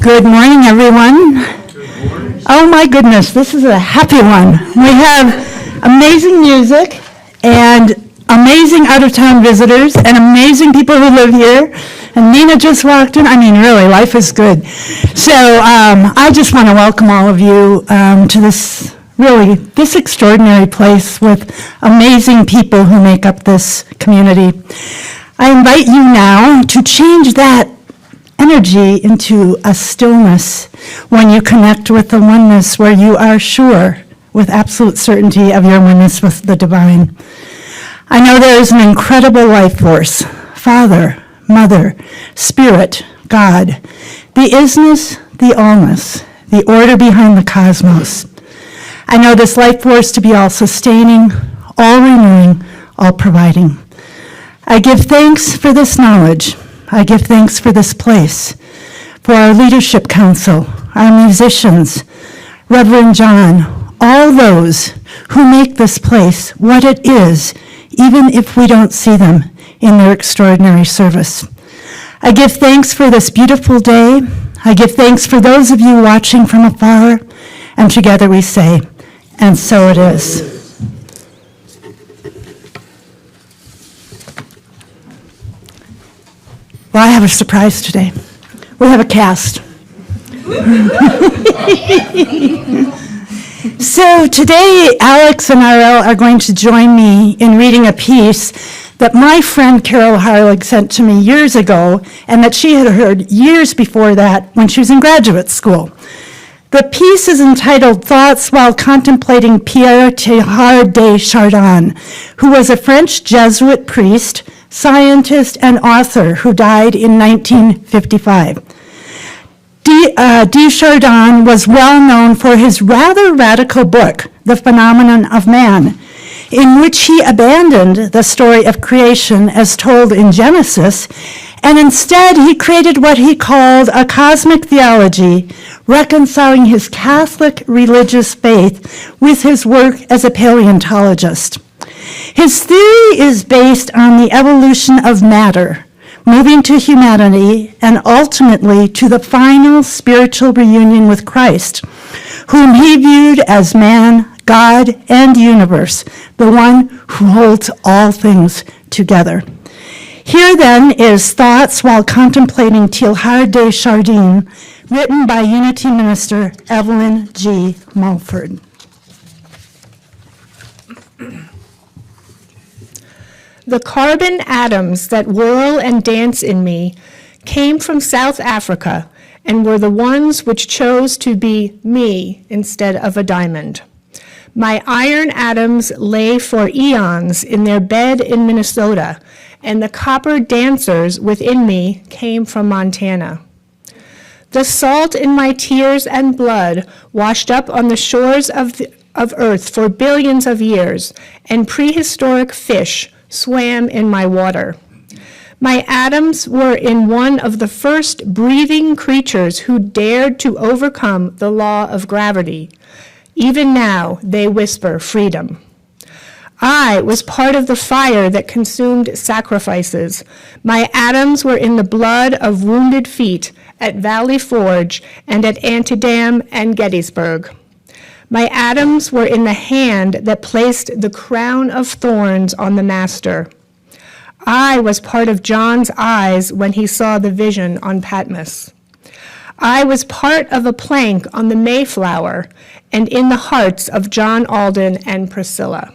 Good morning, everyone. Good morning. Oh my goodness, this is a happy one. We have amazing music and amazing out-of-town visitors and amazing people who live here. And Nina just walked in. I mean, really, life is good. So I just want to welcome all of you to this extraordinary place with amazing people who make up this community. I invite you now to change that energy into a stillness when you connect with the oneness where you are sure with absolute certainty of your oneness with the divine. I know there is an incredible life force, Father, Mother, Spirit, God, the isness, the allness, the order behind the cosmos. I know this life force to be all sustaining, all renewing, all providing. I give thanks for this knowledge. I give thanks for this place, for our leadership council, our musicians, Reverend John, all those who make this place what it is, even if we don't see them in their extraordinary service. I give thanks for this beautiful day. I give thanks for those of you watching from afar, and together we say, and so it is. Well, I have a surprise today. We have a cast. So today, Alex and RL are going to join me in reading a piece that my friend Carol Harlig sent to me years ago, and that she had heard years before that when she was in graduate school. The piece is entitled Thoughts While Contemplating Pierre Teilhard de Chardin, who was a French Jesuit priest, scientist, and author who died in 1955. de Chardin was well known for his rather radical book, The Phenomenon of Man, in which he abandoned the story of creation as told in Genesis, and instead he created what he called a cosmic theology, reconciling his Catholic religious faith with his work as a paleontologist. His theory is based on the evolution of matter, moving to humanity and ultimately to the final spiritual reunion with Christ, whom he viewed as man, God, and universe, the one who holds all things together. Here then is Thoughts While Contemplating Teilhard de Chardin, written by Unity Minister Evelyn G. Mulford. The carbon atoms that whirl and dance in me came from South Africa and were the ones which chose to be me instead of a diamond. My iron atoms lay for eons in their bed in Minnesota, and the copper dancers within me came from Montana. The salt in my tears and blood washed up on the shores of Earth for billions of years, and prehistoric fish swam in my water. My atoms were in one of the first breathing creatures who dared to overcome the law of gravity. Even now, they whisper freedom. I was part of the fire that consumed sacrifices. My atoms were in the blood of wounded feet at Valley Forge and at Antietam and Gettysburg. My atoms were in the hand that placed the crown of thorns on the master. I was part of John's eyes when he saw the vision on Patmos. I was part of a plank on the Mayflower and in the hearts of John Alden and Priscilla.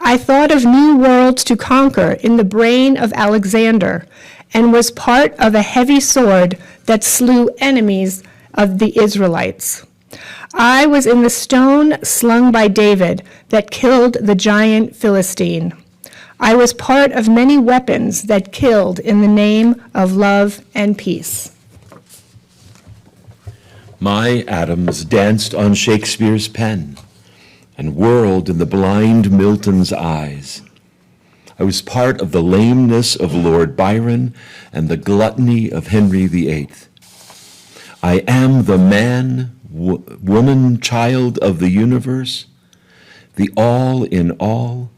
I thought of new worlds to conquer in the brain of Alexander and was part of a heavy sword that slew enemies of the Israelites. I was in the stone slung by David that killed the giant Philistine. I was part of many weapons that killed in the name of love and peace. My atoms danced on Shakespeare's pen and whirled in the blind Milton's eyes. I was part of the lameness of Lord Byron and the gluttony of Henry VIII. I am the man, woman, child of the universe, the all in all,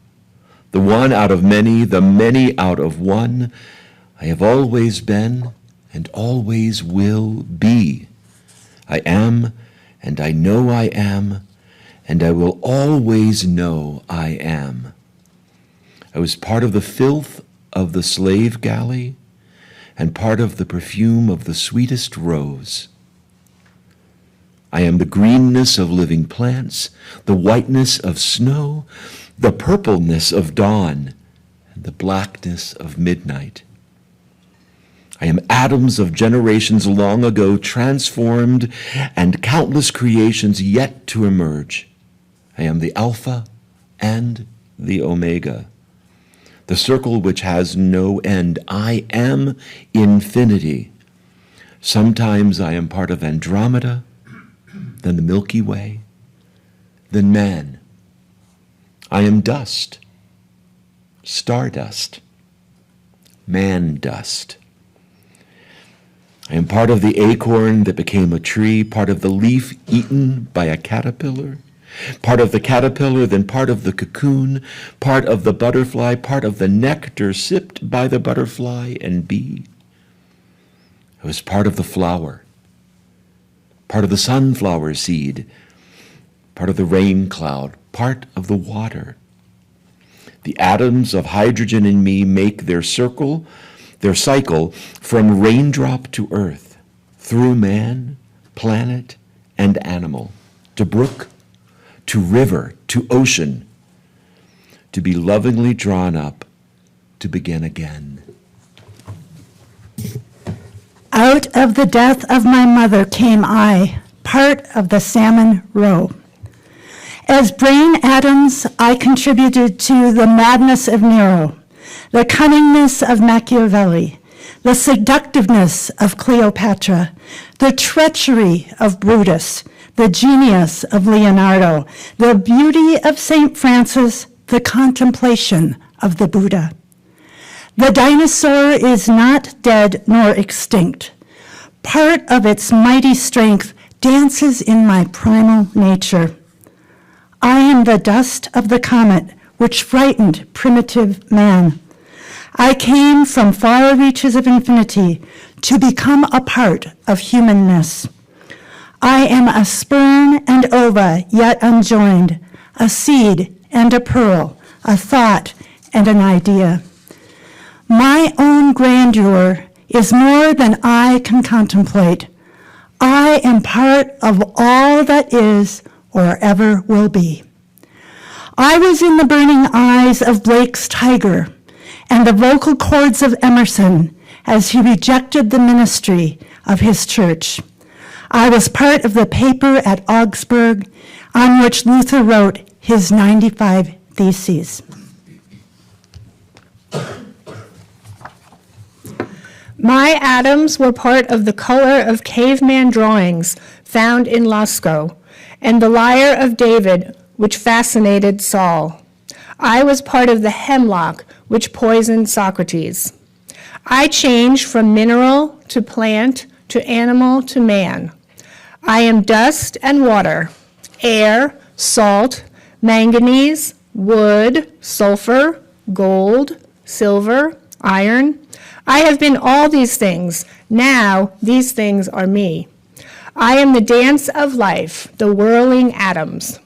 the one out of many, the many out of one. I have always been, and always will be. I am, and I know I am, and I will always know I am. I was part of the filth of the slave galley, and part of the perfume of the sweetest rose. I am the greenness of living plants, the whiteness of snow, the purpleness of dawn, and the blackness of midnight. I am atoms of generations long ago transformed and countless creations yet to emerge. I am the Alpha and the Omega, the circle which has no end. I am infinity. Sometimes I am part of Andromeda, then the Milky Way, then man. I am dust, stardust, man dust. I am part of the acorn that became a tree, part of the leaf eaten by a caterpillar, part of the caterpillar, then part of the cocoon, part of the butterfly, part of the nectar sipped by the butterfly and bee. I was part of the flower, part of the sunflower seed, part of the rain cloud, part of the water. The atoms of hydrogen in me make their cycle from raindrop to earth, through man, planet, and animal, to brook, to river, to ocean, to be lovingly drawn up, to begin again. Out of the death of my mother came I, part of the salmon roe. As brain atoms, I contributed to the madness of Nero, the cunningness of Machiavelli, the seductiveness of Cleopatra, the treachery of Brutus, the genius of Leonardo, the beauty of St. Francis, the contemplation of the Buddha. The dinosaur is not dead nor extinct. Part of its mighty strength dances in my primal nature. I am the dust of the comet which frightened primitive man. I came from far reaches of infinity to become a part of humanness. I am a sperm and ova yet unjoined, a seed and a pearl, a thought and an idea. My own grandeur is more than I can contemplate. I am part of all that is or ever will be. I was in the burning eyes of Blake's tiger and the vocal cords of Emerson as he rejected the ministry of his church. I was part of the paper at Augsburg on which Luther wrote his 95 Theses. My atoms were part of the color of caveman drawings found in Lascaux, and the lyre of David, which fascinated Saul. I was part of the hemlock, which poisoned Socrates. I changed from mineral to plant to animal to man. I am dust and water, air, salt, manganese, wood, sulfur, gold, silver, iron. I have been all these things. Now these things are me. I am the dance of life, the whirling atoms.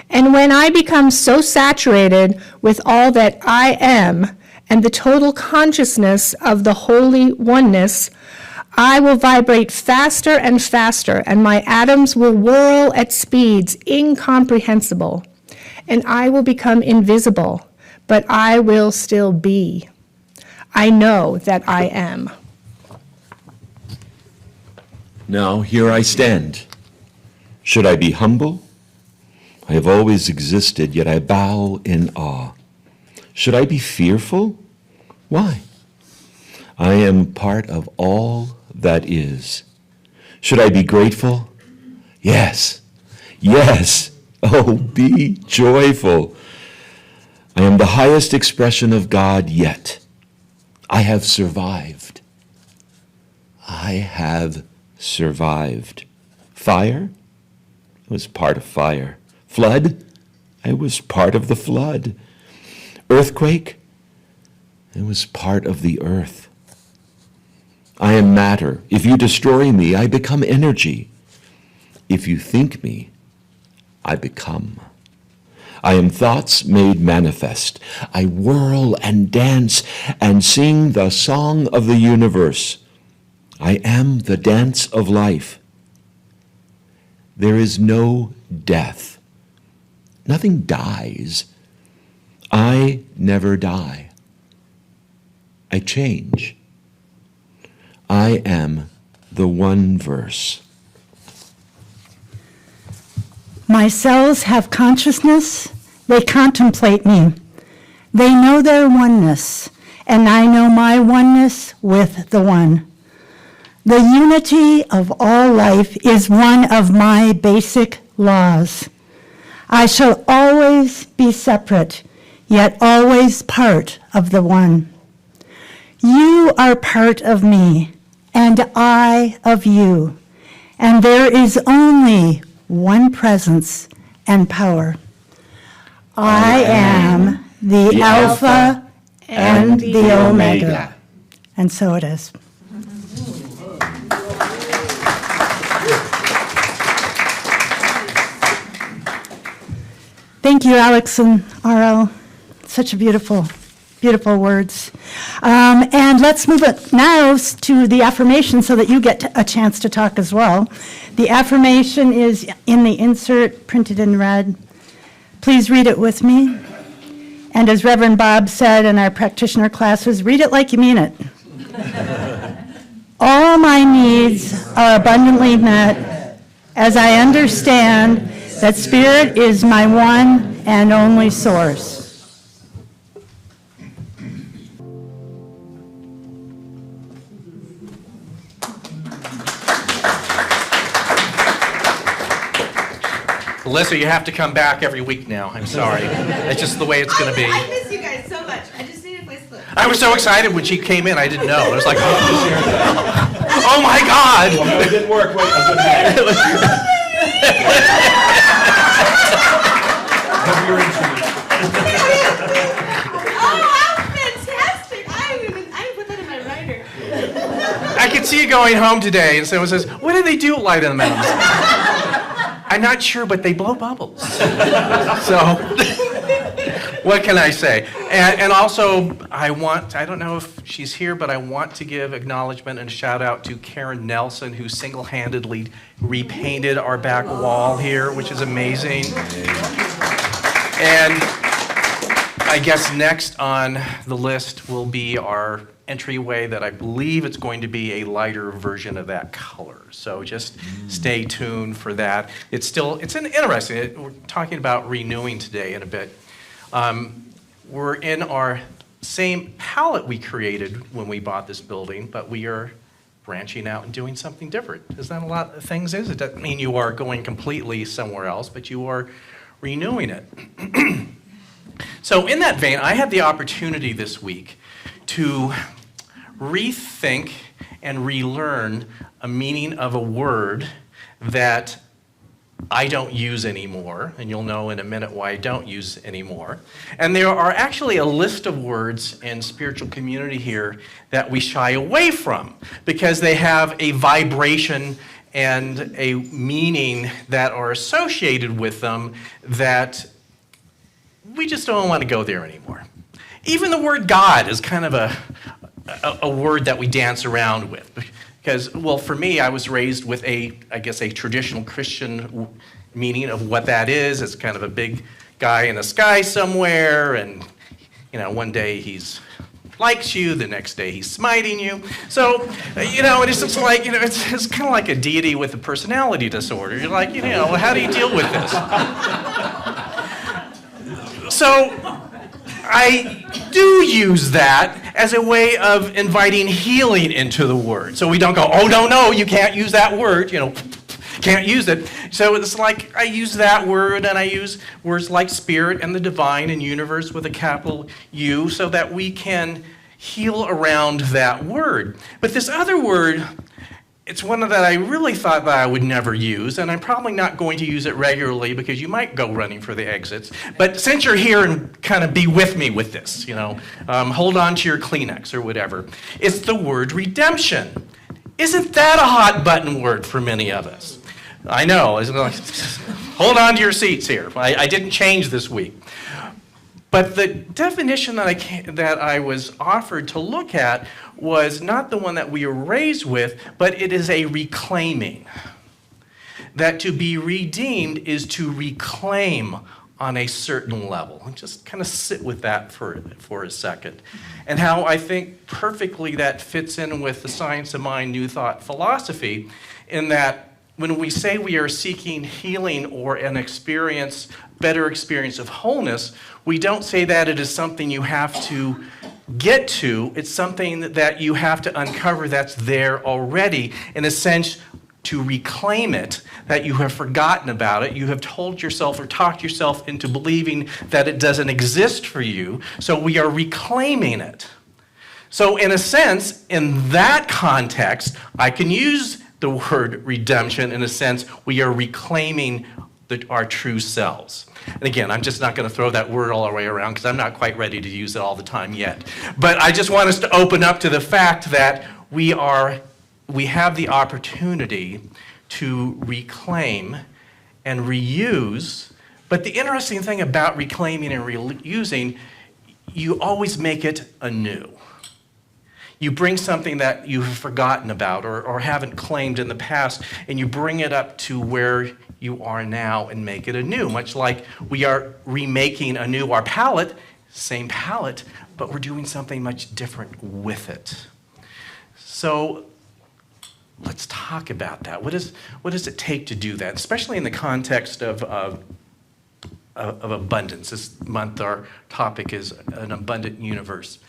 And when I become so saturated with all that I am and the total consciousness of the holy oneness, I will vibrate faster and faster, and my atoms will whirl at speeds incomprehensible, and I will become invisible, but I will still be. I know that I am. Now here I stand. Should I be humble? I have always existed, yet I bow in awe. Should I be fearful? Why? I am part of all that is. Should I be grateful? Yes, yes. Oh, be joyful. I am the highest expression of God yet. I have survived. I have survived. Fire? I was part of fire. Flood? I was part of the flood. Earthquake? I was part of the earth. I am matter. If you destroy me, I become energy. If you think me, I become. I am thoughts made manifest. I whirl and dance and sing the song of the universe. I am the dance of life. There is no death. Nothing dies. I never die. I change. I am the one verse. My cells have consciousness. They contemplate me. They know their oneness, and I know my oneness with the one. The unity of all life is one of my basic laws. I shall always be separate, yet always part of the one. You are part of me, and I of you, and there is only one presence and power. I am the Alpha and the Omega. And so it is. Thank you, Alex and RL. Such a beautiful, beautiful words. And let's move it now to the affirmation so that you get a chance to talk as well. The affirmation is in the insert, printed in red. Please read it with me. And as Reverend Bob said in our practitioner classes, read it like you mean it. All my needs are abundantly met as I understand that Spirit is my one and only source. Alyssa, you have to come back every week now. I'm sorry. That's just the way it's going to be. I miss you guys so much. I just need a place to live. I was so excited when she came in. I didn't know. I was like, oh my God. Oh, it didn't work. Wait, I'm Oh, fantastic. I didn't put that in my writer. I could see you going home today, and someone says, what do they do at Light in the Meadows? I'm not sure, but they blow bubbles. So, what can I say? And also, I don't know if she's here, but I want to give acknowledgement and shout out to Karen Nelson, who single-handedly repainted our back wall here, which is amazing. And I guess next on the list will be our entryway that I believe it's going to be a lighter version of that color. So just stay tuned for that. It's an interesting, we're talking about renewing today in a bit. We're in our same palette we created when we bought this building, but we are branching out and doing something different. Isn't that a lot of things is? It doesn't mean you are going completely somewhere else, but you are renewing it. So in that vein, I had the opportunity this week to rethink and relearn a meaning of a word that I don't use anymore, and you'll know in a minute why I don't use anymore. And there are actually a list of words in spiritual community here that we shy away from because they have a vibration and a meaning that are associated with them that we just don't want to go there anymore. Even the word God is kind of a word that we dance around with. Because, well, for me, I was raised with a traditional Christian meaning of what that is. It's kind of a big guy in the sky somewhere, and, one day he's likes you, the next day he's smiting you. So, it's just like, it's kind of like a deity with a personality disorder. You're like, how do you deal with this? So, I do use that as a way of inviting healing into the word. So we don't go, oh, no, you can't use that word, can't use it. So it's like I use that word and I use words like spirit and the divine and universe with a capital U so that we can heal around that word. But this other word it's one that I really thought that I would never use, and I'm probably not going to use it regularly because you might go running for the exits. But since you're here and kind of be with me with this, hold on to your Kleenex or whatever. It's the word redemption. Isn't that a hot button word for many of us? I know. Hold on to your seats here. I didn't change this week. But the definition that I was offered to look at was not the one that we were raised with, but it is a reclaiming. That to be redeemed is to reclaim on a certain level. And just kind of sit with that for a second. And how I think perfectly that fits in with the Science of Mind New Thought philosophy, in that when we say we are seeking healing or an better experience of wholeness, we don't say that it is something you have to get to. It's something that you have to uncover that's there already, in a sense, to reclaim it, that you have forgotten about it. You have told yourself or talked yourself into believing that it doesn't exist for you, so we are reclaiming it. So in a sense, in that context, I can use the word redemption. In a sense, we are reclaiming our true selves. And again, I'm just not going to throw that word all the way around because I'm not quite ready to use it all the time yet. But I just want us to open up to the fact that we have the opportunity to reclaim and reuse. But the interesting thing about reclaiming and reusing, you always make it anew. You bring something that you have forgotten about or haven't claimed in the past, and you bring it up to where you are now and make it anew, much like we are remaking anew our palette, same palette, but we're doing something much different with it. So let's talk about that. What does it take to do that, especially in the context of abundance? This month our topic is an abundant universe.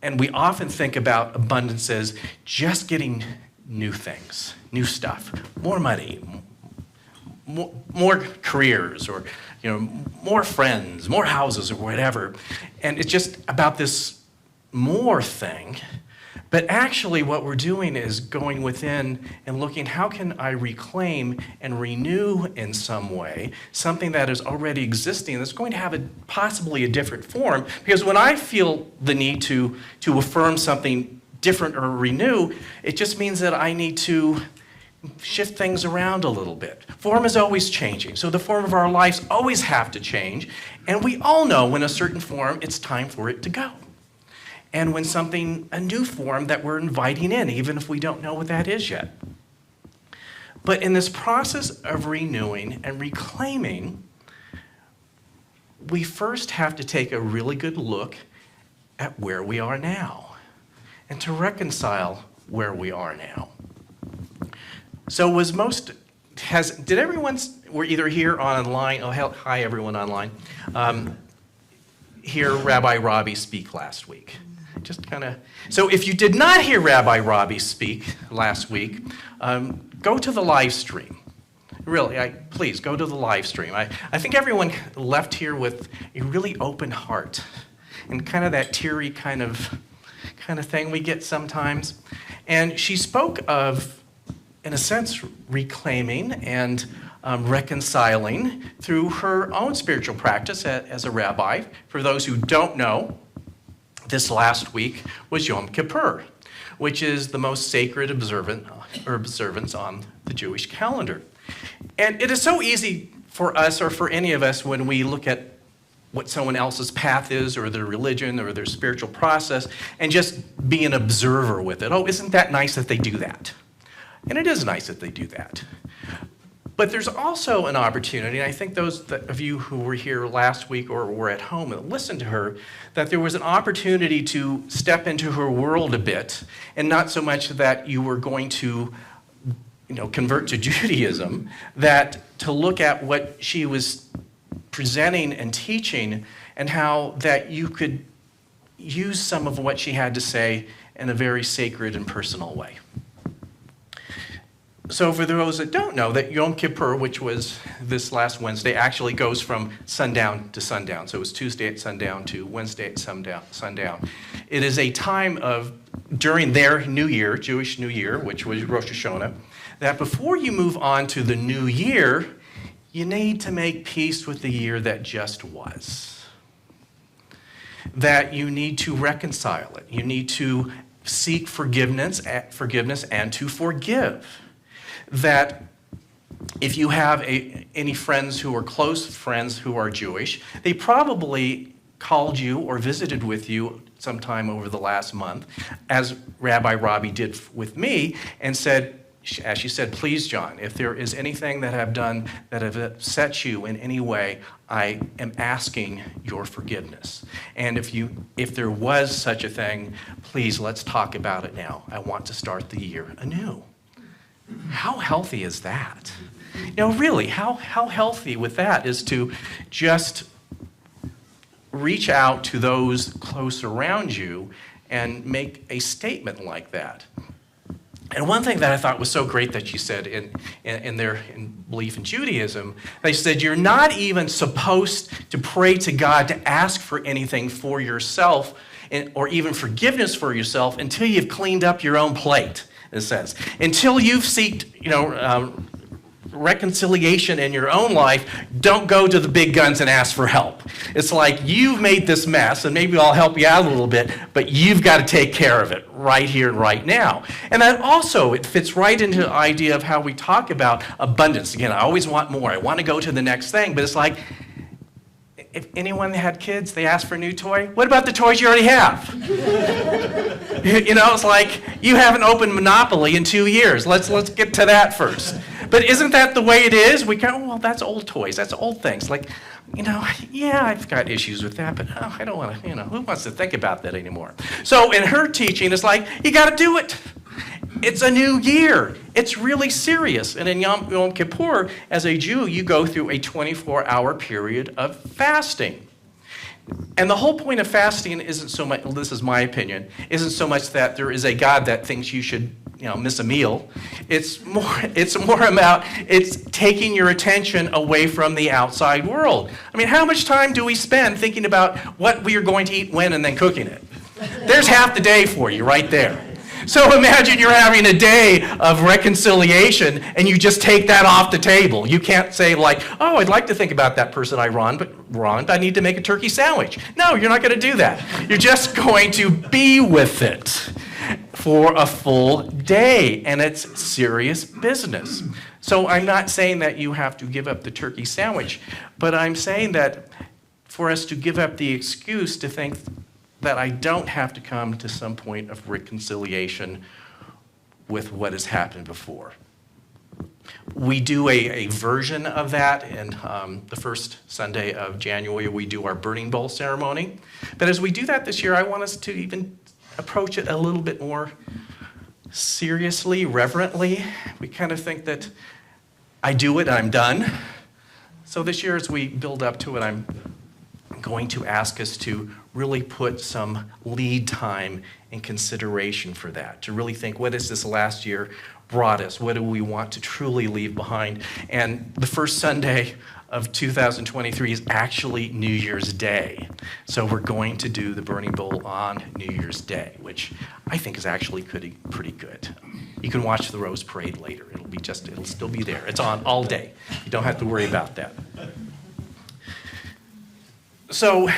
And we often think about abundance as just getting new things, new stuff, more money, more careers, or more friends, more houses, or whatever. And it's just about this more thing. But actually what we're doing is going within and looking, how can I reclaim and renew in some way something that is already existing that's going to have possibly a different form? Because when I feel the need to affirm something different or renew, it just means that I need to shift things around a little bit. Form is always changing, so the form of our lives always have to change. And we all know when a certain form, it's time for it to go. And when a new form that we're inviting in, even if we don't know what that is yet. But in this process of renewing and reclaiming, we first have to take a really good look at where we are now and to reconcile where we are now. So did everyone, we're either here online, hi everyone online, hear Rabbi Robbie speak last week? So if you did not hear Rabbi Robbie speak last week, go to the live stream. Really, please go to the live stream. I think everyone left here with a really open heart and kind of that teary kind of thing we get sometimes. And she spoke of, in a sense, reclaiming and reconciling through her own spiritual practice as a rabbi. For those who don't know, this last week was Yom Kippur, which is the most sacred observance on the Jewish calendar. And it is so easy for us, or for any of us, when we look at what someone else's path is, or their religion, or their spiritual process, and just be an observer with it. Oh, isn't that nice that they do that? And it is nice that they do that. But there's also an opportunity, and I think those of you who were here last week or were at home and listened to her, that there was an opportunity to step into her world a bit, and not so much that you were going to convert to Judaism, that to look at what she was presenting and teaching, and how that you could use some of what she had to say in a very sacred and personal way. So for those that don't know, that Yom Kippur, which was this last Wednesday, actually goes from sundown to sundown. So it was Tuesday at sundown to Wednesday at sundown. It is a time of during their New Year, Jewish New Year, which was Rosh Hashanah, that before you move on to the new year, you need to make peace with the year that just was. That you need to reconcile it. You need to seek forgiveness and to forgive. That if you have any friends who are close friends who are Jewish, they probably called you or visited with you sometime over the last month, as Rabbi Robbie did with me, and said, as she said, please, John, if there is anything that I've done that have upset you in any way, I am asking your forgiveness. And if there was such a thing, please, let's talk about it now. I want to start the year anew. How healthy is that? Really, how healthy with that is to just reach out to those close around you and make a statement like that. And one thing that I thought was so great that you said in their belief in Judaism, they said you're not even supposed to pray to God to ask for anything for yourself or even forgiveness for yourself until you've cleaned up your own plate, in a sense. Until you've sought, reconciliation in your own life, don't go to the big guns and ask for help. It's like you've made this mess, and maybe I'll help you out a little bit, but you've got to take care of it right here and right now. And that also, it fits right into the idea of how we talk about abundance. Again, I always want more. I want to go to the next thing, but it's like, if anyone had kids, they ask for a new toy. What about the toys you already have? It's like you haven't opened Monopoly in 2 years. Let's get to that first. But isn't that the way it is? We go, well, that's old toys. That's old things. Like, yeah, I've got issues with that, but I don't want to, who wants to think about that anymore? So in her teaching, it's like, you got to do it. It's a new year. It's really serious. And in Yom Kippur, as a Jew, you go through a 24-hour period of fasting. And the whole point of fasting isn't so much, this is my opinion, isn't so much that there is a God that thinks you should, miss a meal. It's more about, it's taking your attention away from the outside world. I mean, how much time do we spend thinking about what we are going to eat, when, and then cooking it? There's half the day for you right there. So imagine you're having a day of reconciliation and you just take that off the table. You can't say like, oh, I'd like to think about that person I wronged, but I need to make a turkey sandwich. No, you're not going to do that. You're just going to be with it for a full day, and it's serious business. So I'm not saying that you have to give up the turkey sandwich, but I'm saying that for us to give up the excuse to think that I don't have to come to some point of reconciliation with what has happened before. We do a version of that in the first Sunday of January. We do our burning bowl ceremony. But as we do that this year, I want us to even approach it a little bit more seriously, reverently. We kind of think that I do it, I'm done. So this year, as we build up to it, I'm going to ask us to really put some lead time in consideration for that, to really think, what has this last year brought us? What do we want to truly leave behind? And the first Sunday of 2023 is actually New Year's Day. So we're going to do the Burning Bowl on New Year's Day, which I think is actually pretty good. You can watch the Rose Parade later. It'll still be there. It's on all day. You don't have to worry about that. So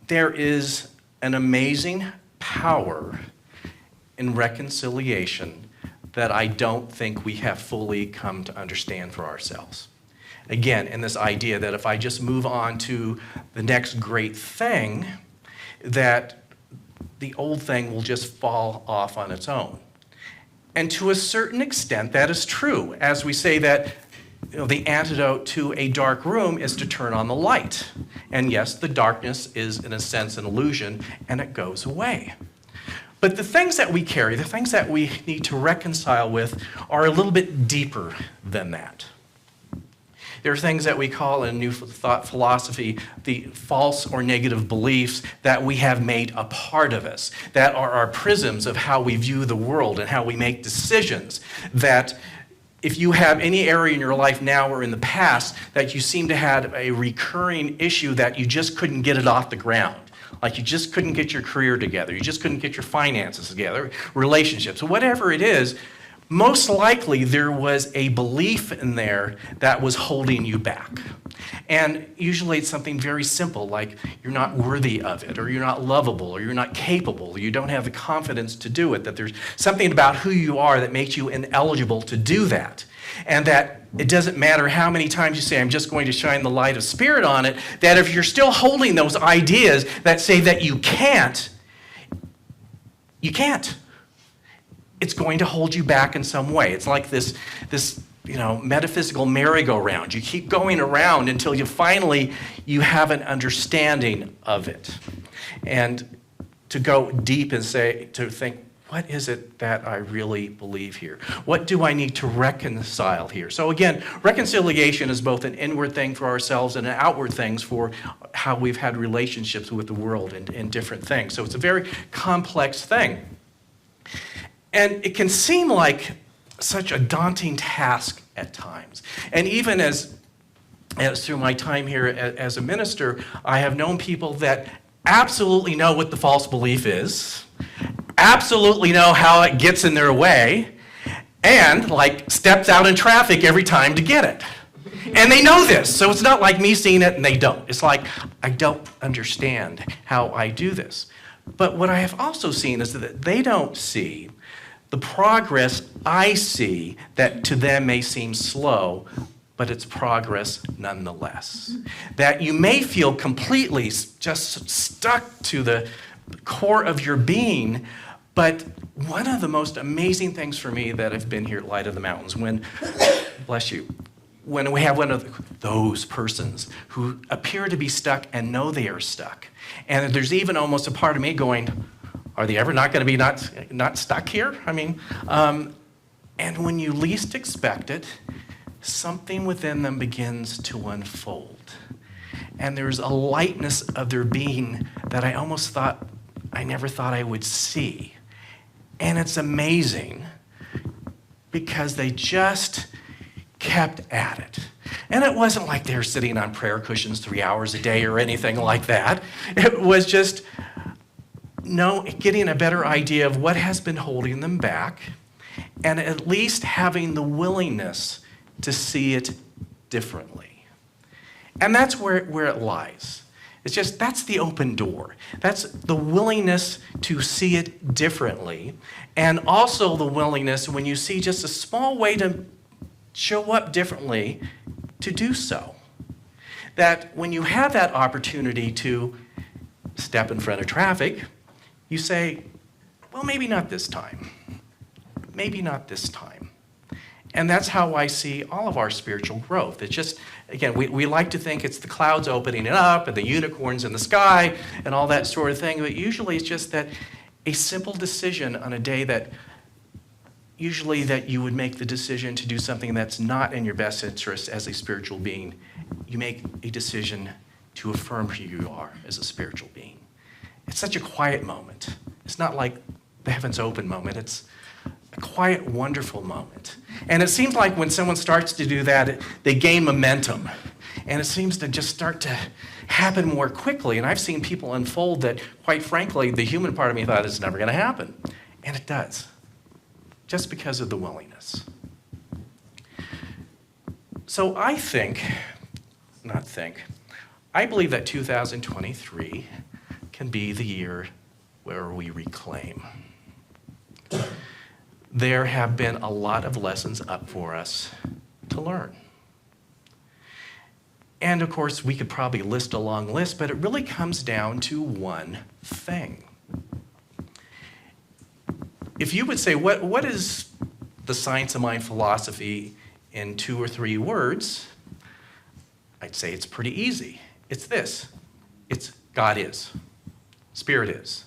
there is an amazing power in reconciliation that I don't think we have fully come to understand for ourselves. Again, in this idea that if I just move on to the next great thing, that the old thing will just fall off on its own. And to a certain extent, that is true. As we say that the antidote to a dark room is to turn on the light. And yes, the darkness is, in a sense, an illusion, and it goes away. But the things that we carry, the things that we need to reconcile with, are a little bit deeper than that. There are things that we call in New Thought philosophy the false or negative beliefs that we have made a part of us, that are our prisms of how we view the world and how we make decisions, that if you have any area in your life now or in the past that you seem to have a recurring issue that you just couldn't get it off the ground. Like you just couldn't get your career together, you just couldn't get your finances together, relationships, whatever it is, most likely there was a belief in there that was holding you back. And usually it's something very simple, like you're not worthy of it, or you're not lovable, or you're not capable, or you don't have the confidence to do it, that there's something about who you are that makes you ineligible to do that. And that it doesn't matter how many times you say, I'm just going to shine the light of Spirit on it, that if you're still holding those ideas that say that you can't, you can't. It's going to hold you back in some way. It's like this metaphysical merry-go-round. You keep going around until you finally have an understanding of it. And to go deep and to think, what is it that I really believe here? What do I need to reconcile here? So again, reconciliation is both an inward thing for ourselves and an outward thing for how we've had relationships with the world and different things. So it's a very complex thing. And it can seem like such a daunting task at times. And even as through my time here as a minister, I have known people that absolutely know what the false belief is, absolutely know how it gets in their way, and like steps out in traffic every time to get it. And they know this, so it's not like me seeing it and they don't. It's like, I don't understand how I do this. But what I have also seen is that they don't see the progress I see that to them may seem slow, but it's progress nonetheless. That you may feel completely just stuck to the core of your being, but one of the most amazing things for me that have been here at Light of the Mountains, when, bless you, when we have one of those persons who appear to be stuck and know they are stuck. And there's even almost a part of me going, are they ever not going to be not stuck here? I mean, and when you least expect it, something within them begins to unfold. And there's a lightness of their being that I never thought I would see. And it's amazing because they just kept at it. And it wasn't like they were sitting on prayer cushions 3 hours a day or anything like that. It was just getting a better idea of what has been holding them back, and at least having the willingness to see it differently. And that's where it lies. It's just, that's the open door. That's the willingness to see it differently, and also the willingness, when you see just a small way to show up differently, to do so. That when you have that opportunity to step in front of traffic, you say, well, maybe not this time. Maybe not this time. And that's how I see all of our spiritual growth. It's just, again, we like to think it's the clouds opening it up and the unicorns in the sky and all that sort of thing, but usually it's just that a simple decision on a day that usually that you would make the decision to do something that's not in your best interest as a spiritual being. You make a decision to affirm who you are as a spiritual being. It's such a quiet moment. It's not like the heavens open moment. It's a quiet, wonderful moment. And it seems like when someone starts to do that, they gain momentum. And it seems to just start to happen more quickly. And I've seen people unfold that, quite frankly, the human part of me thought it's never going to happen. And it does, just because of the willingness. So I believe that 2023 can be the year where we reclaim. There have been a lot of lessons up for us to learn. And of course, we could probably list a long list, but it really comes down to one thing. If you would say, what is the science of mind philosophy in 2 or 3 words? I'd say it's pretty easy. It's this. It's God is. Spirit is.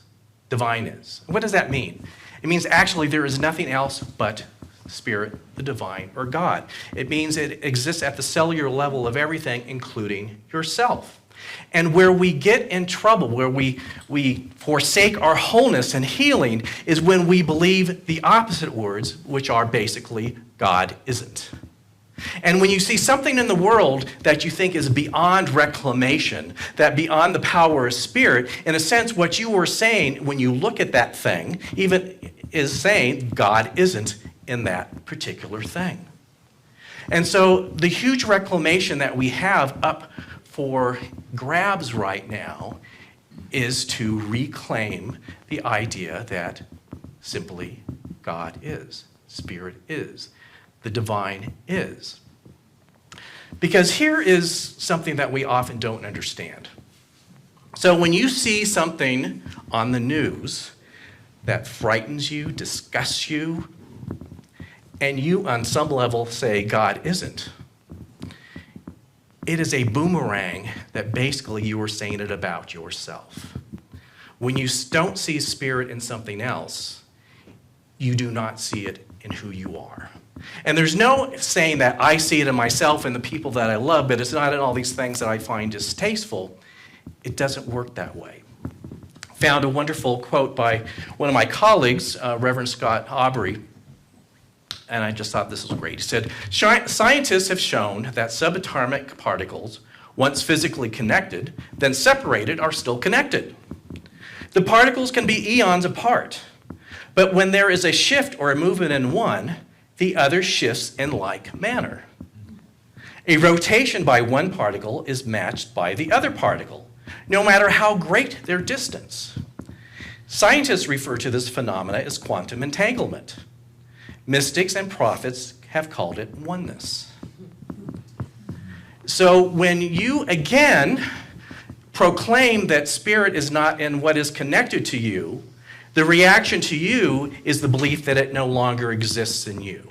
Divine is. What does that mean? It means actually there is nothing else but Spirit, the divine, or God. It means it exists at the cellular level of everything, including yourself. And where we get in trouble, where we forsake our wholeness and healing, is when we believe the opposite words, which are basically God isn't. And when you see something in the world that you think is beyond reclamation, that beyond the power of spirit, in a sense, what you were saying when you look at that thing, even is saying God isn't in that particular thing. And so the huge reclamation that we have up for grabs right now is to reclaim the idea that simply God is, Spirit is, the divine is. Because here is something that we often don't understand. So when you see something on the news that frightens you, disgusts you, and you on some level say God isn't, it is a boomerang that basically you are saying it about yourself. When you don't see spirit in something else, you do not see it in who you are. And there's no saying that I see it in myself and the people that I love, but it's not in all these things that I find distasteful. It doesn't work that way. Found a wonderful quote by one of my colleagues, Reverend Scott Aubrey, and I just thought this was great. He said, scientists have shown that subatomic particles, once physically connected, then separated, are still connected. The particles can be eons apart, but when there is a shift or a movement in one, the other shifts in like manner. A rotation by one particle is matched by the other particle, no matter how great their distance. Scientists refer to this phenomena as quantum entanglement. Mystics and prophets have called it oneness. So when you again proclaim that spirit is not in what is connected to you, the reaction to you is the belief that it no longer exists in you.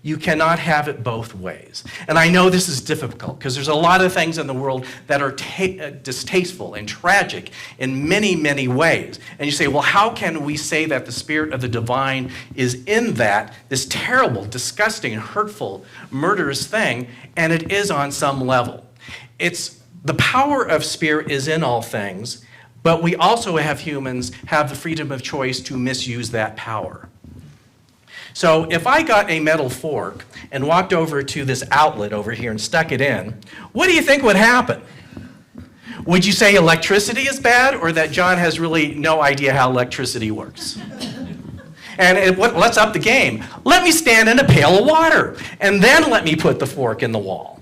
You cannot have it both ways. And I know this is difficult because there's a lot of things in the world that are distasteful and tragic in many, many ways. And you say, well, how can we say that the spirit of the divine is in that, this terrible, disgusting, hurtful, murderous thing, and it is on some level. It's the power of spirit is in all things, but we also humans have the freedom of choice to misuse that power. So if I got a metal fork and walked over to this outlet over here and stuck it in, what do you think would happen? Would you say electricity is bad, or that John has really no idea how electricity works? And let's up the game. Let me stand in a pail of water, and then let me put the fork in the wall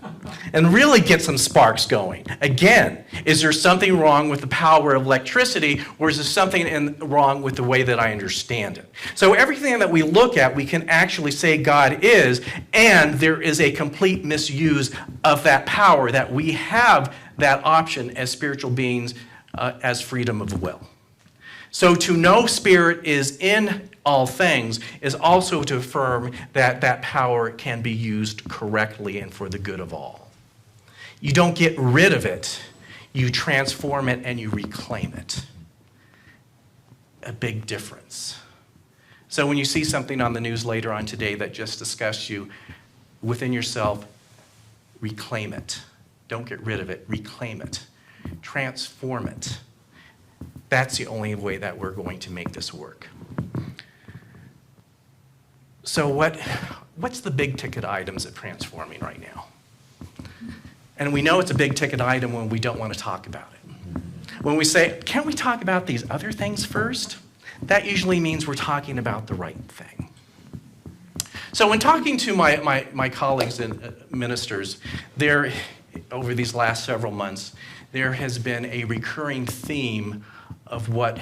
and really get some sparks going. Again, is there something wrong with the power of electricity, or is there something wrong with the way that I understand it? So everything that we look at, we can actually say God is, and there is a complete misuse of that power, that we have that option as spiritual beings as freedom of will. So to know spirit is in all things is also to affirm that that power can be used correctly and for the good of all. You don't get rid of it, you transform it and you reclaim it. A big difference. So when you see something on the news later on today that just disgusts you, within yourself, reclaim it. Don't get rid of it, reclaim it. Transform it. That's the only way that we're going to make this work. So what's the big ticket items of transforming right now? And we know it's a big ticket item when we don't want to talk about it. When we say, can't we talk about these other things first? That usually means we're talking about the right thing. So when talking to my colleagues and ministers, over these last several months, there has been a recurring theme of what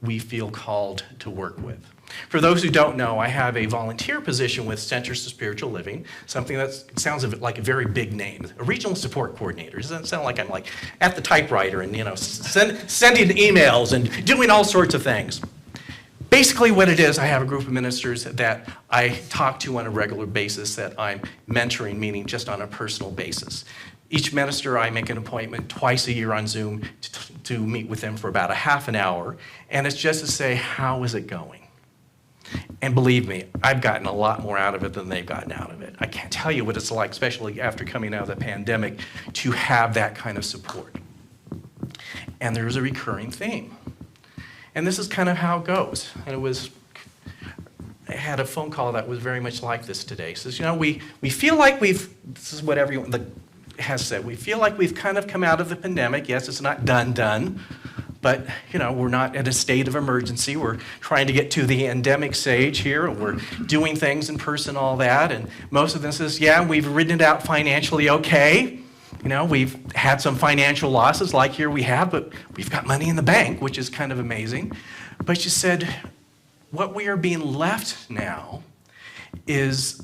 we feel called to work with. For those who don't know, I have a volunteer position with Centers for Spiritual Living, something that sounds like a very big name, a regional support coordinator. It doesn't sound like I'm like at the typewriter and sending emails and doing all sorts of things. Basically what it is, I have a group of ministers that I talk to on a regular basis that I'm mentoring, meaning just on a personal basis. Each minister, I make an appointment twice a year on Zoom to meet with them for about a half an hour, and it's just to say, how is it going? And believe me, I've gotten a lot more out of it than they've gotten out of it. I can't tell you what it's like, especially after coming out of the pandemic, to have that kind of support. And there's a recurring theme. And this is kind of how it goes. And it was had a phone call that was very much like this today. He says, we feel like this is what everyone has said, we feel like we've kind of come out of the pandemic. Yes, it's not done, but, we're not at a state of emergency. We're trying to get to the endemic stage here, and we're doing things in person, all that. And most of them says, yeah, we've ridden it out financially okay. We've had some financial losses like here we have, but we've got money in the bank, which is kind of amazing. But she said, what we are being left now is,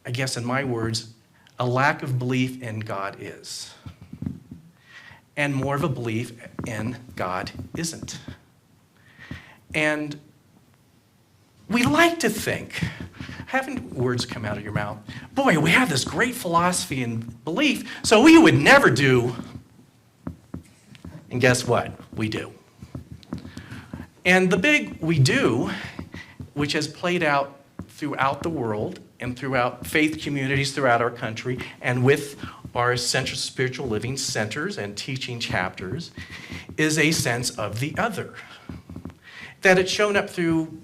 I guess in my words, a lack of belief in God is, and more of a belief in God isn't. And we like to think, having words come out of your mouth, boy, we have this great philosophy and belief, so we would never do, and guess what? We do. And the big we do, which has played out throughout the world and throughout faith communities throughout our country, and with our Central Spiritual Living centers and teaching chapters, is a sense of the other. That it's shown up through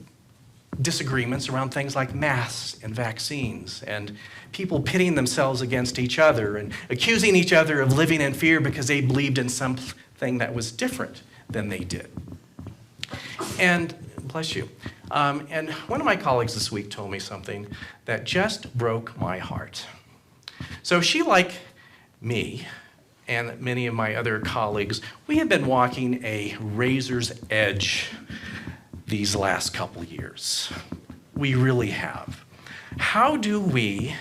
disagreements around things like masks and vaccines, and people pitting themselves against each other and accusing each other of living in fear because they believed in something that was different than they did. And, bless you, and one of my colleagues this week told me something that just broke my heart. So she, like me, and many of my other colleagues, we have been walking a razor's edge these last couple years. We really have. How do we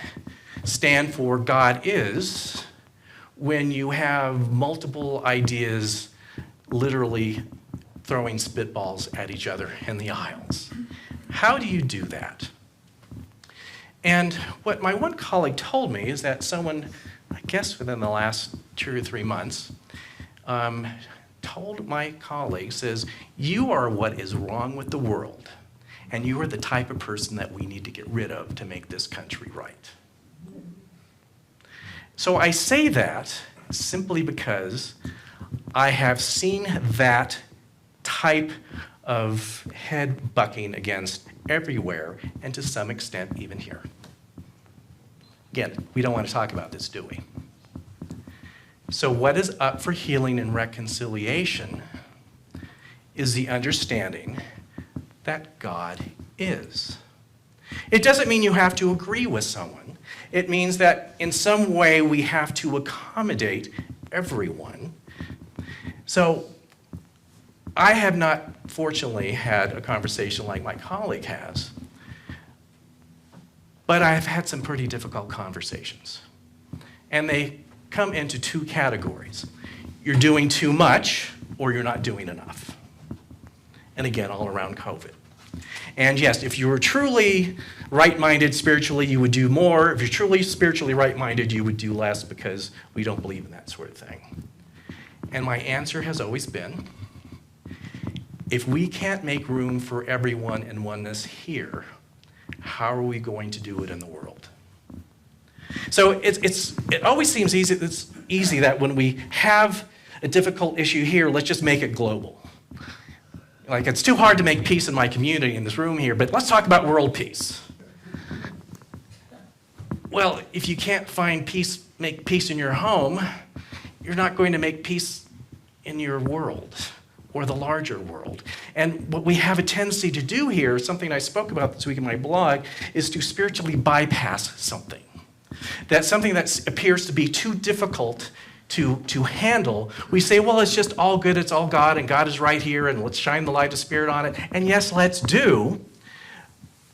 stand for God is when you have multiple ideas literally throwing spitballs at each other in the aisles? How do you do that? And what my one colleague told me is that someone, I guess within the last 2 or 3 months, told my colleague, says, you are what is wrong with the world, and you are the type of person that we need to get rid of to make this country right. So I say that simply because I have seen that type of head bucking against everywhere, and to some extent even here. Again, we don't want to talk about this, do we? So what is up for healing and reconciliation is the understanding that God is. It doesn't mean you have to agree with someone. It means that in some way we have to accommodate everyone. So I have not, fortunately, had a conversation like my colleague has, but I've had some pretty difficult conversations. And they come into 2 categories. You're doing too much, or you're not doing enough. And again, all around COVID. And yes, if you were truly right-minded spiritually, you would do more. If you're truly spiritually right-minded, you would do less, because we don't believe in that sort of thing. And my answer has always been, if we can't make room for everyone in oneness here, how are we going to do it in the world? So it always seems it's easy that when we have a difficult issue here, let's just make it global. Like, it's too hard to make peace in my community in this room here, but let's talk about world peace. Well, if you can't make peace in your home, you're not going to make peace in your world or the larger world. And what we have a tendency to do here, something I spoke about this week in my blog, is to spiritually bypass something. That's something that appears to be too difficult to handle. We say, well, it's just all good, it's all God, and God is right here, and let's shine the light of Spirit on it. And yes, let's do.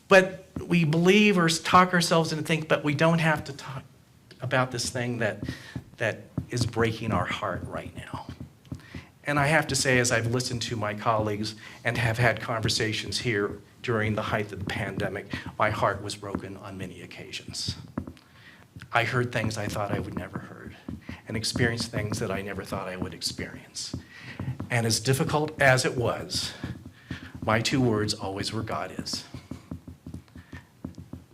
But we believe or talk ourselves into think, but we don't have to talk about this thing that is breaking our heart right now. And I have to say, as I've listened to my colleagues and have had conversations here during the height of the pandemic, my heart was broken on many occasions. I heard things I thought I would never heard, and experienced things that I never thought I would experience. And as difficult as it was, my 2 words always were, God is.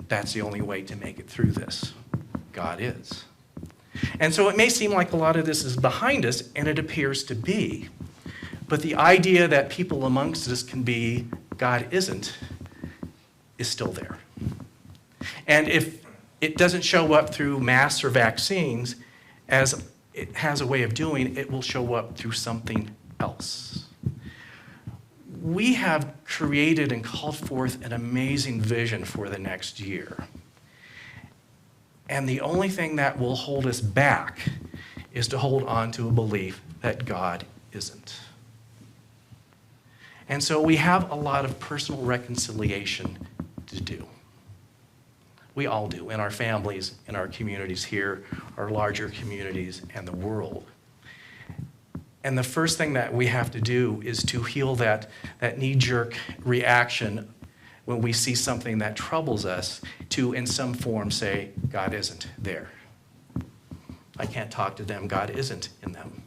That's the only way to make it through this. God is. And so it may seem like a lot of this is behind us, and it appears to be. But the idea that people amongst us can be God isn't is still there. And if it doesn't show up through masks or vaccines, as it has a way of doing, it will show up through something else. We have created and called forth an amazing vision for the next year. And the only thing that will hold us back is to hold on to a belief that God isn't. And so we have a lot of personal reconciliation to do. We all do, in our families, in our communities here, our larger communities, and the world. And the first thing that we have to do is to heal that knee-jerk reaction when we see something that troubles us, to in some form say, God isn't there. I can't talk to them, God isn't in them.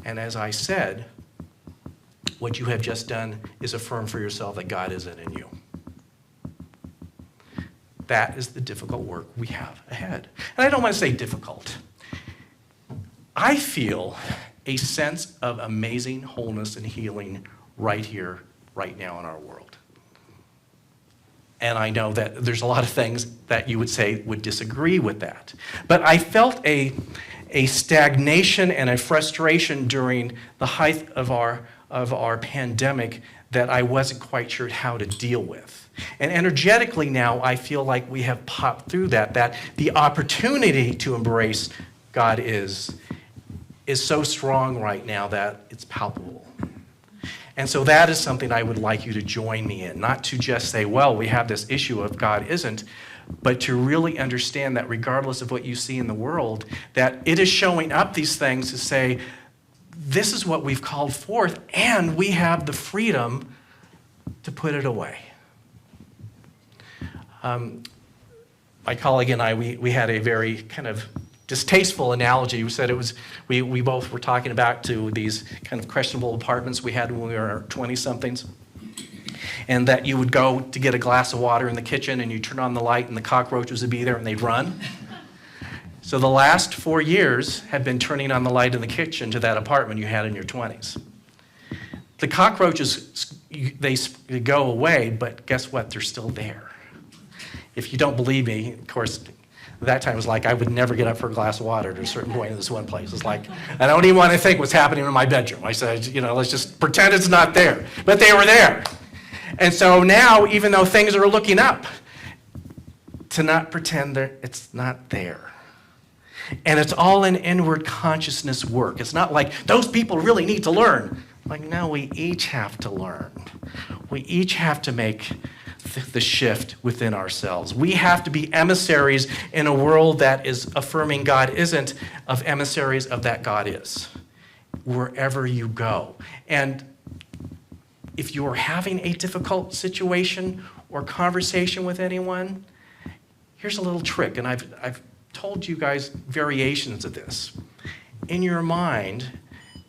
And as I said, what you have just done is affirm for yourself that God isn't in you. That is the difficult work we have ahead. And I don't want to say difficult. I feel a sense of amazing wholeness and healing right here, right now in our world. And I know that there's a lot of things that you would say would disagree with that. But I felt a stagnation and a frustration during the height of our pandemic that I wasn't quite sure how to deal with. And energetically now, I feel like we have popped through that the opportunity to embrace God is so strong right now that it's palpable. And so that is something I would like you to join me in, not to just say, well, we have this issue of God isn't, but to really understand that regardless of what you see in the world, that it is showing up these things to say, this is what we've called forth, and we have the freedom to put it away. My colleague and I, we had a very kind of distasteful analogy. We said it was, we both were talking about to these kind of questionable apartments we had when we were 20-somethings. And that you would go to get a glass of water in the kitchen and you turn on the light and the cockroaches would be there and they'd run. So the last 4 years have been turning on the light in the kitchen to that apartment you had in your 20s. The cockroaches, they go away, but guess what? They're still there. If you don't believe me, of course, that time it was like I would never get up for a glass of water at a certain point in this one place. It's like, I don't even want to think what's happening in my bedroom. I said, let's just pretend it's not there. But they were there. And so now, even though things are looking up, to not pretend that it's not there. And it's all an inward consciousness work. It's not like those people really need to learn. Like, no, we each have to learn. We each have to make the shift within ourselves. We have to be emissaries in a world that is affirming God isn't, of emissaries of that God is, wherever you go. And if you're having a difficult situation or conversation with anyone, here's a little trick, and I've told you guys variations of this. In your mind,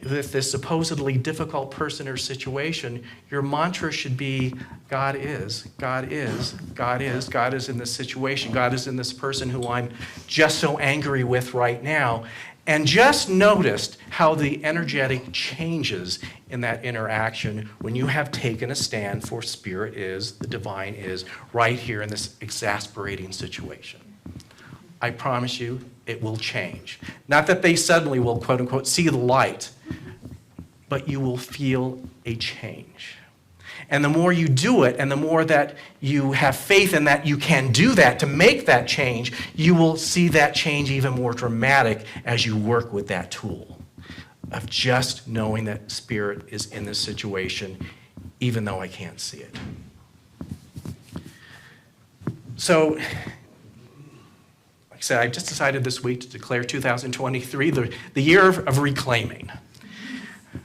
with this supposedly difficult person or situation, your mantra should be, God is, God is, God is, God is in this situation, God is in this person who I'm just so angry with right now. And just noticed how the energetic changes in that interaction when you have taken a stand for spirit is, the divine is, right here in this exasperating situation. I promise you, it will change. Not that they suddenly will, quote unquote, see the light, but you will feel a change. And the more you do it, and the more that you have faith in that you can do that to make that change, you will see that change even more dramatic as you work with that tool of just knowing that spirit is in this situation, even though I can't see it. So, like I said, I just decided this week to declare 2023 the year of reclaiming.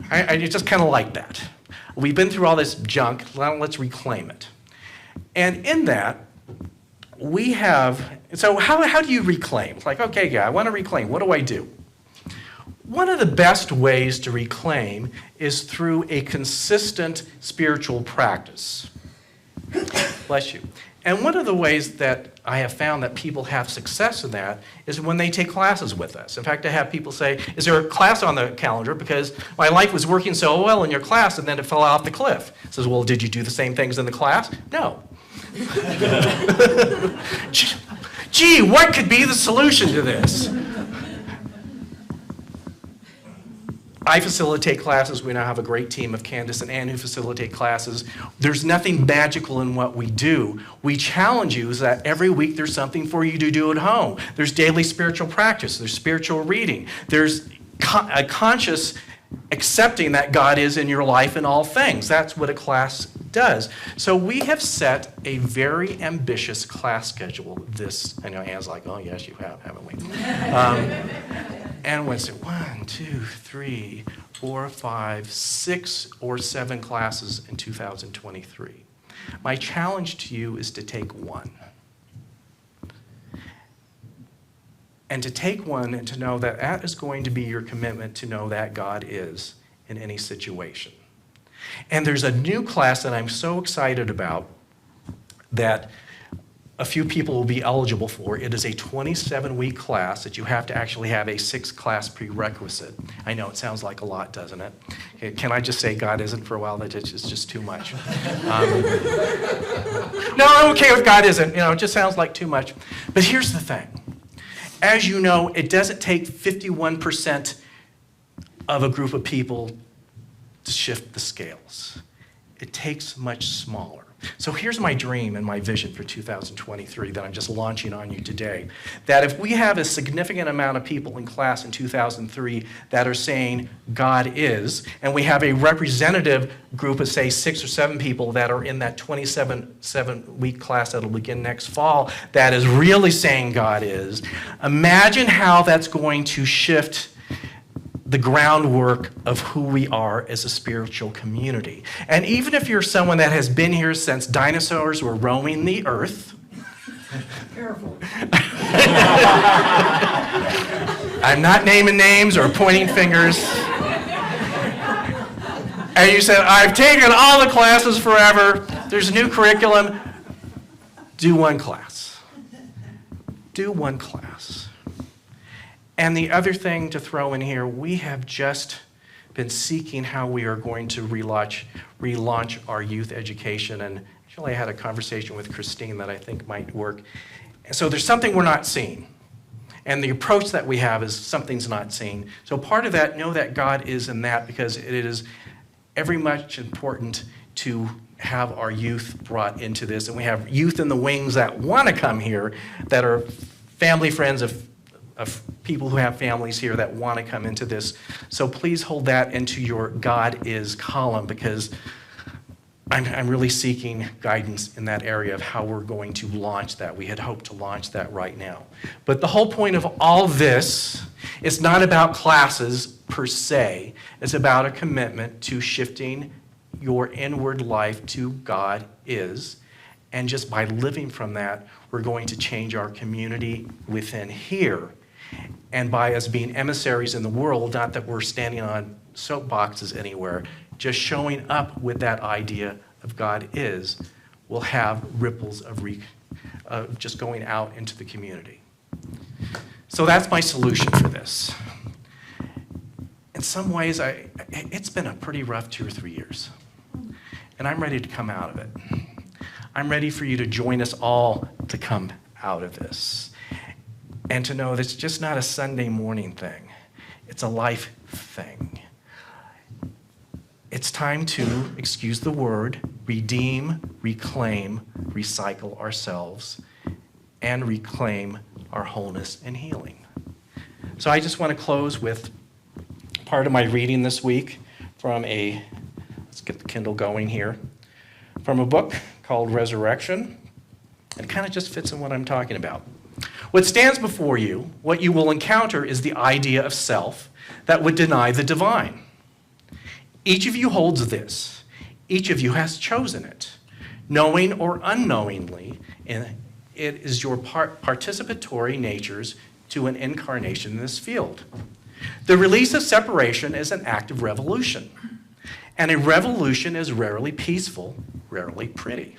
I just kind of like that. We've been through all this junk, now let's reclaim it. And in that, we have, so how do you reclaim? It's like, okay, yeah, I want to reclaim. What do I do? One of the best ways to reclaim is through a consistent spiritual practice. Bless you. And one of the ways that I have found that people have success in that is when they take classes with us. In fact, I have people say, is there a class on the calendar? Because my life was working so well in your class and then it fell off the cliff. I says, well, did you do the same things in the class? No. Gee, what could be the solution to this? I facilitate classes. We now have a great team of Candace and Ann who facilitate classes. There's nothing magical in what we do. We challenge you is that every week there's something for you to do at home. There's daily spiritual practice. There's spiritual reading. There's a conscious accepting that God is in your life in all things. That's what a class does. So we have set a very ambitious class schedule. I know Ann's like, oh yes, you have, haven't we? And Wednesday, 1, 2, 3, 4, 5, 6 or 7 classes in 2023. My challenge to you is to take one. And to take one and to know that that is going to be your commitment to know that God is in any situation. And there's a new class that I'm so excited about that a few people will be eligible for. It is a 27-week class that you have to actually have a 6-class prerequisite. I know it sounds like a lot, doesn't it? Okay, can I just say God isn't for a while? That it's just too much. No, I'm okay with God isn't. It just sounds like too much. But here's the thing. As you know, it doesn't take 51% of a group of people to shift the scales. It takes much smaller. So here's my dream and my vision for 2023 that I'm just launching on you today. That if we have a significant amount of people in class in 2003 that are saying God is, and we have a representative group of, say, 6 or 7 people that are in that 27-week class that'll begin next fall that is really saying God is, imagine how that's going to shift the groundwork of who we are as a spiritual community. And even if you're someone that has been here since dinosaurs were roaming the earth, careful. I'm not naming names or pointing fingers. And you said, I've taken all the classes forever, there's a new curriculum. Do one class. Do one class. And the other thing to throw in here, we have just been seeking how we are going to relaunch our youth education. And actually I had a conversation with Christine that I think might work. So there's something we're not seeing. And the approach that we have is something's not seen. So part of that, know that God is in that, because it is every much important to have our youth brought into this. And we have youth in the wings that want to come here, that are family friends of people who have families here that want to come into this. So please hold that into your God is column, because I'm really seeking guidance in that area of how we're going to launch that. We had hoped to launch that right now. But the whole point of all this is not about classes per se. It's about a commitment to shifting your inward life to God is. And just by living from that, we're going to change our community within here. And by us being emissaries in the world, not that we're standing on soapboxes anywhere, just showing up with that idea of God is, will have ripples of just going out into the community. So that's my solution for this. In some ways, it's been a pretty rough 2 or 3 years. And I'm ready to come out of it. I'm ready for you to join us all to come out of this. And to know that it's just not a Sunday morning thing. It's a life thing. It's time to, excuse the word, redeem, reclaim, recycle ourselves, and reclaim our wholeness and healing. So I just want to close with part of my reading this week from let's get the Kindle going here, from a book called Resurrection. It kind of just fits in what I'm talking about. What stands before you, what you will encounter, is the idea of self that would deny the divine. Each of you holds this. Each of you has chosen it, knowing or unknowingly. And it is your participatory natures to an incarnation in this field. The release of separation is an act of revolution. And a revolution is rarely peaceful, rarely pretty.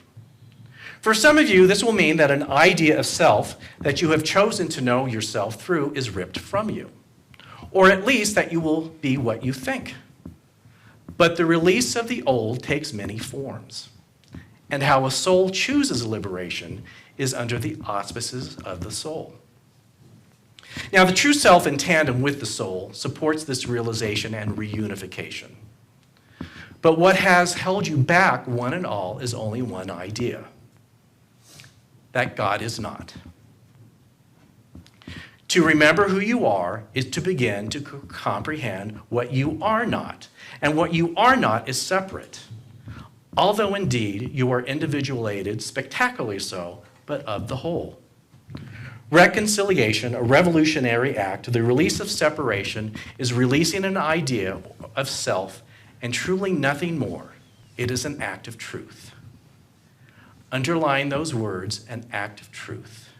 For some of you, this will mean that an idea of self that you have chosen to know yourself through is ripped from you, or at least that you will be what you think. But the release of the old takes many forms, and how a soul chooses liberation is under the auspices of the soul. Now, the true self in tandem with the soul supports this realization and reunification. But what has held you back, one and all, is only one idea: that God is not. To remember who you are is to begin to comprehend what you are not, and what you are not is separate. Although indeed you are individuated, spectacularly so, but of the whole. Reconciliation, a revolutionary act, the release of separation, is releasing an idea of self and truly nothing more. It is an act of truth. Underline those words, an act of truth,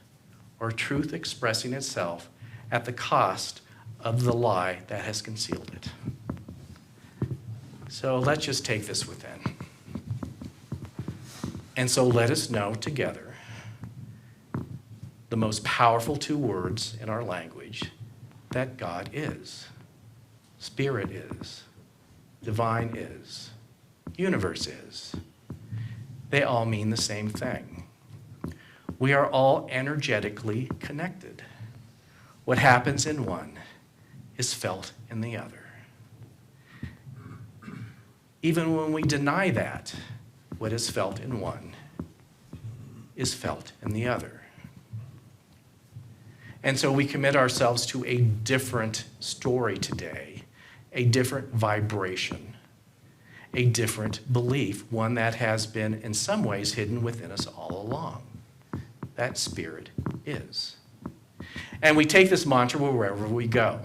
or truth expressing itself at the cost of the lie that has concealed it. So let's just take this within. And so let us know together the most powerful two words in our language, that God is, Spirit is, divine is, universe is. They all mean the same thing. We are all energetically connected. What happens in one is felt in the other. Even when we deny that, what is felt in one is felt in the other. And so we commit ourselves to a different story today, a different vibration, a different belief, one that has been in some ways hidden within us all along. That Spirit is. And we take this mantra wherever we go.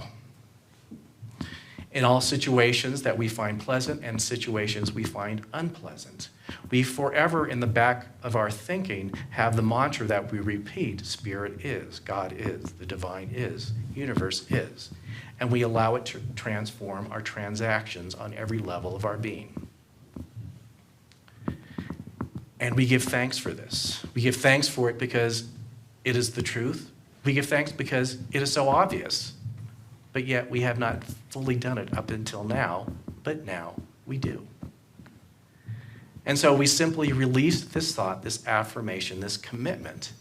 In all situations that we find pleasant and situations we find unpleasant. We forever in the back of our thinking have the mantra that we repeat: Spirit is, God is, the divine is, universe is. And we allow it to transform our transactions on every level of our being. And we give thanks for this. We give thanks for it because it is the truth. We give thanks because it is so obvious. But yet we have not fully done it up until now, but now we do. And so we simply release this thought, this affirmation, this commitment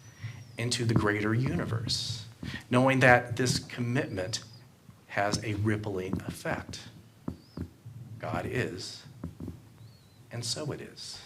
into the greater universe, knowing that this commitment has a rippling effect. God is, and so it is.